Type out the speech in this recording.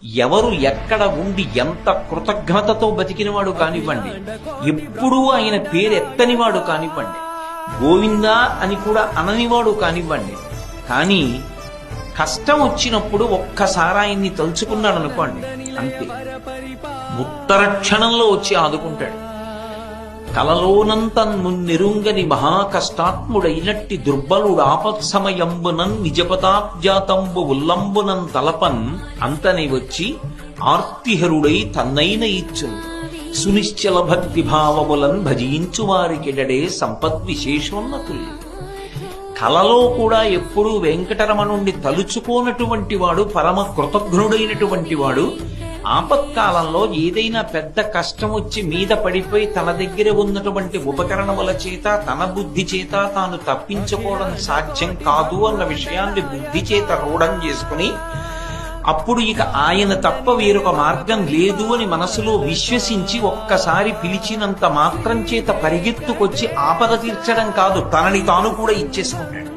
ఎవరు ఎక్కడ ఉండి ఎంత కృతజ్ఞతతో బతికినవాడు కానివ్వండి, ఎప్పుడూ ఆయన పేరెత్తనివాడు కానివ్వండి, గోవిందా అని కూడా అననివాడు కానివ్వండి, కానీ కష్టం వచ్చినప్పుడు ఒక్కసారి ఆయన్ని తలుచుకున్నాడు అనుకోండి, అంతే ఉత్తర క్షణంలో వచ్చి ఆదుకుంటాడు. కలలోనంత మున్నెరుంగని మహాకష్టాత్ముడైనట్టి దుర్బలుడు ఆపత్సమయంబునన్ నిజపదాబ్జాతంబు ఉల్లంబునన్ తలపన్ అంతని వచ్చి ఆర్తిహరుడై తన్నైన ఇచ్చును సునిశ్చల భక్తి భావములన్ భజించు వారికిడడే సంపద్విశేషోన్నతులు. కలలో కూడా ఎప్పుడూ వెంకటరమణుణ్ణి తలుచుకోనటువంటి వాడు, పరమ కృతజ్ఞుడైనటువంటి వాడు, ఆపత్కాలంలో ఏదైనా పెద్ద కష్టం వచ్చి మీద పడిపోయి తన దగ్గర ఉన్నటువంటి ఉపకరణముల చేత తన బుద్ధి చేత తాను తప్పించుకోవడం సాధ్యం కాదు అన్న విషయాన్ని బుద్ధి చేత రూఢం చేసుకుని అప్పుడు ఇక ఆయన తప్ప వేరొక మార్గం లేదు అని మనసులో విశ్వసించి ఒక్కసారి పిలిచినంత మాత్రం చేత పరిగెత్తుకొచ్చి ఆపద తీర్చడం కాదు, తనని తాను కూడా ఇచ్చేసుకుంటాడు.